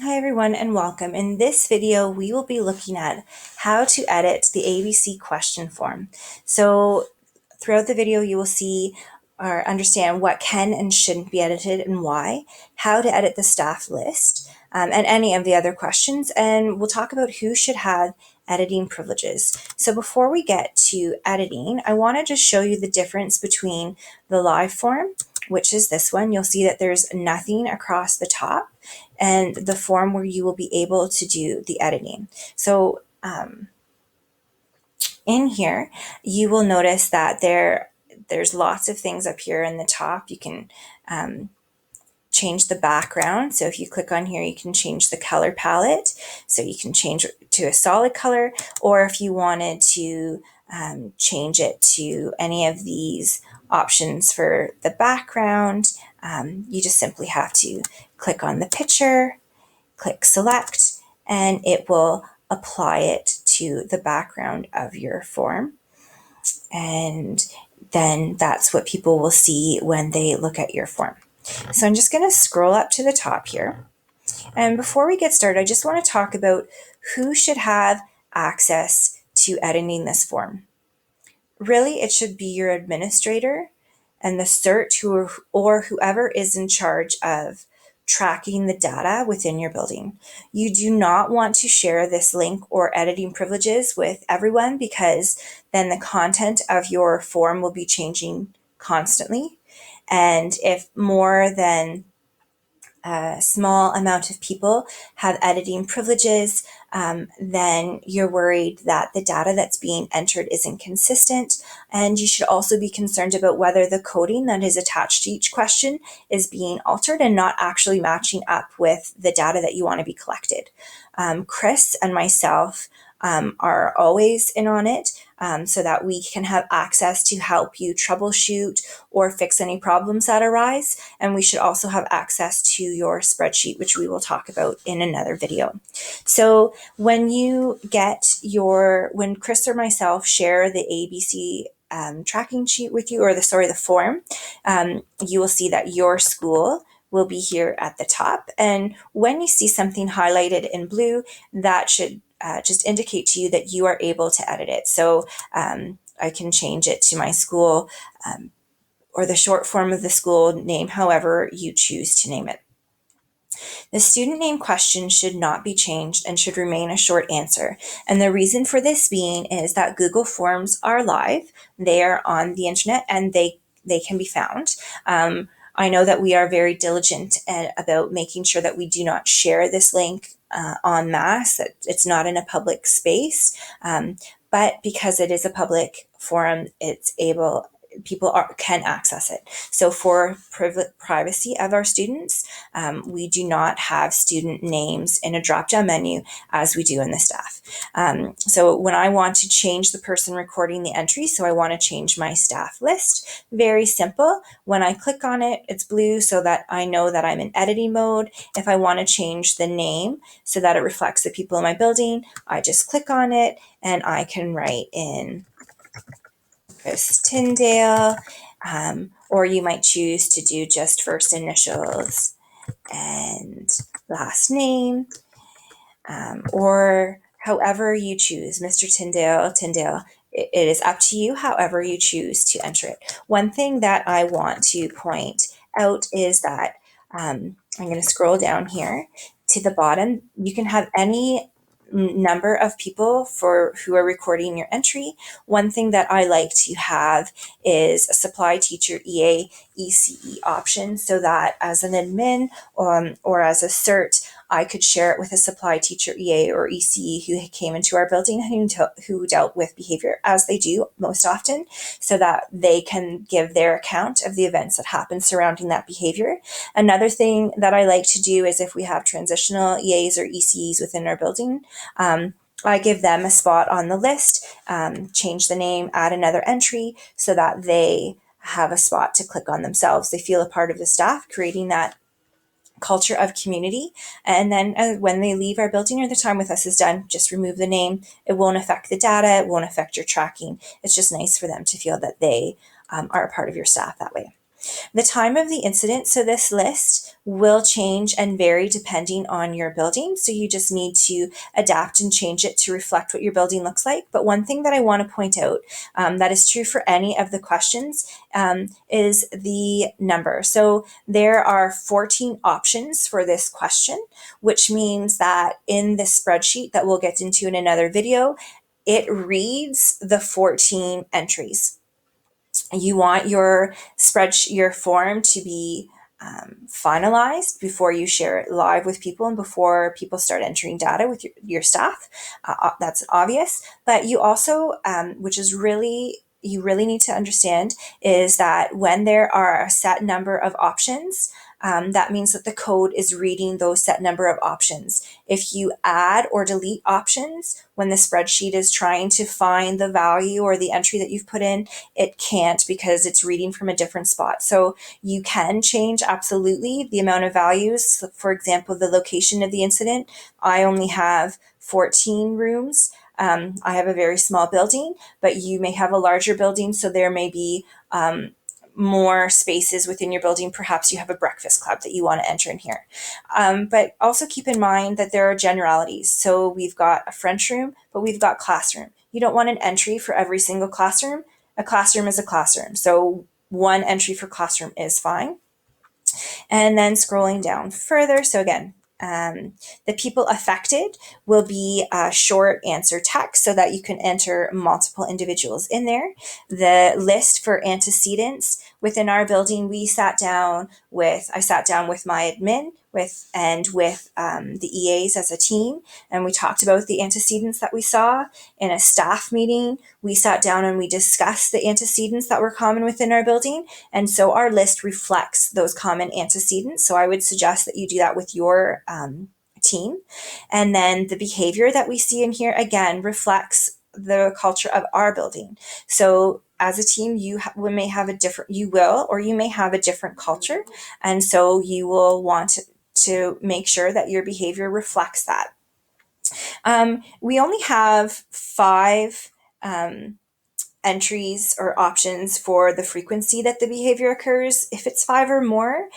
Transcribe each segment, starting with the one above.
Hi everyone and welcome. In this video, we will be looking at how to edit the ABC question form. So throughout the video, you will see or understand what can and shouldn't be edited and why, how to edit the staff list, and any of the other questions. And we'll talk about who should have editing privileges. So before we get to editing, I want to just show you the difference between the live form, which is this one. You'll see that there's nothing across the top, and the form where you will be able to do the editing. So in here, you will notice that there's lots of things up here in the top. You can change the background. So if you click on here, you can change the color palette. So you can change it to a solid color, or if you wanted to change it to any of these options for the background, you just simply have to click on the picture, click select, and it will apply it to the background of your form. And then that's what people will see when they look at your form. So I'm just going to scroll up to the top here. And before we get started, I just want to talk about who should have access to editing this form. Really, it should be your administrator and the CERT or whoever is in charge of tracking the data within your building. You do not want to share this link or editing privileges with everyone, because then the content of your form will be changing constantly. And if more than a small amount of people have editing privileges, then you're worried that the data that's being entered is inconsistent. And you should also be concerned about whether the coding that is attached to each question is being altered and not actually matching up with the data that you want to be collected. Chris and myself are always in on it, so that we can have access to help you troubleshoot or fix any problems that arise. And we should also have access to your spreadsheet, which we will talk about in another video. So when Chris or myself share the ABC tracking sheet with you, or the form, you will see that your school will be here at the top. And when you see something highlighted in blue, that should just indicate to you that you are able to edit it. So I can change it to my school, or the short form of the school name, however you choose to name it. The student name question should not be changed and should remain a short answer. And the reason for this being is that Google Forms are live. They are on the internet and they can be found. I know that we are very diligent about making sure that we do not share this link en masse, that it's not in a public space. But because it is a public forum, people can access it. So for privacy of our students, we do not have student names in a drop-down menu as we do in the staff. So when I want to change the person recording the entry, so I want to change my staff list, very simple. When I click on it, it's blue so that I know that I'm in editing mode. If I want to change the name so that it reflects the people in my building, I just click on it and I can write in Chris Tyndale, or you might choose to do just first initials and last name, or however you choose, Mr. Tyndale. It is up to you, however you choose to enter it. One thing that I want to point out is that I'm going to scroll down here to the bottom. You can have any number of people who are recording your entry. One thing that I like to have is a supply teacher EA ECE option, so that as an admin or as a CERT, I could share it with a supply teacher EA or ECE who came into our building who dealt with behavior, as they do most often, so that they can give their account of the events that happen surrounding that behavior. Another thing that I like to do is if we have transitional EAs or ECEs within our building, I give them a spot on the list, change the name, add another entry so that they have a spot to click on themselves. They feel a part of the staff, creating that culture of community. And then when they leave our building or the time with us is done, just remove the name. It won't affect the data. It won't affect your tracking. It's just nice for them to feel that they are a part of your staff that way. The time of the incident, so this list will change and vary depending on your building. So you just need to adapt and change it to reflect what your building looks like. But one thing that I want to point out that is true for any of the questions is the number. So there are 14 options for this question, which means that in this spreadsheet that we'll get into in another video, it reads the 14 entries. You want your spreadsheet, your form to be finalized before you share it live with people and before people start entering data with your staff. That's obvious, but you also, which is really, you really need to understand, is that when there are a set number of options, that means that the code is reading those set number of options. If you add or delete options when the spreadsheet is trying to find the value or the entry that you've put in, it can't because it's reading from a different spot. So you can change absolutely the amount of values. For example, the location of the incident. I only have 14 rooms. I have a very small building, but you may have a larger building, so there may be more spaces within your building. Perhaps you have a breakfast club that you want to enter in here. But also keep in mind that there are generalities. So we've got a French room, but we've got classroom. You don't want an entry for every single classroom. A classroom is a classroom. So one entry for classroom is fine. And then scrolling down further. So again, the people affected will be a short answer text so that you can enter multiple individuals in there. The list for antecedents within our building, I sat down with my admin with the EAs as a team, and we talked about the antecedents that we saw. In a staff meeting, we sat down and we discussed the antecedents that were common within our building, and so our list reflects those common antecedents. So I would suggest that you do that with your team. And then the behavior that we see in here, again, reflects the culture of our building. So as a team, you may have a different culture. And so you will want to make sure that your behavior reflects that. We only have 5 entries or options for the frequency that the behavior occurs. If it's 5 or more,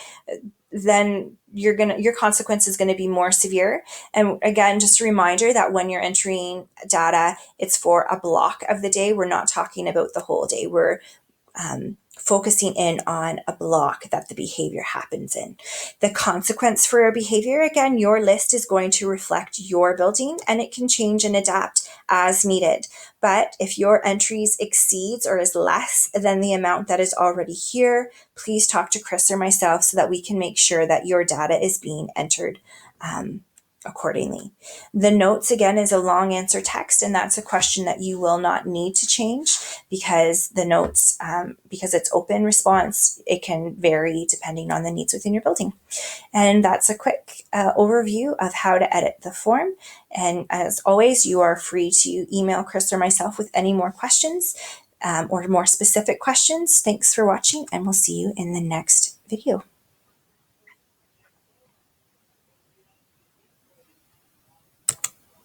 then your consequence is going to be more severe. And again, just a reminder that when you're entering data, it's for a block of the day. We're not talking about the whole day. We're focusing in on a block that the behavior happens in. The consequence for a behavior, again, your list is going to reflect your building, and it can change and adapt as needed. But if your entries exceeds or is less than the amount that is already here, please talk to Chris or myself so that we can make sure that your data is being entered accordingly. The notes, again, is a long answer text, and that's a question that you will not need to change because the notes, because it's open response, it can vary depending on the needs within your building. And that's a quick overview of how to edit the form. And as always, you are free to email Chris or myself with any more questions or more specific questions. Thanks for watching, and we'll see you in the next video.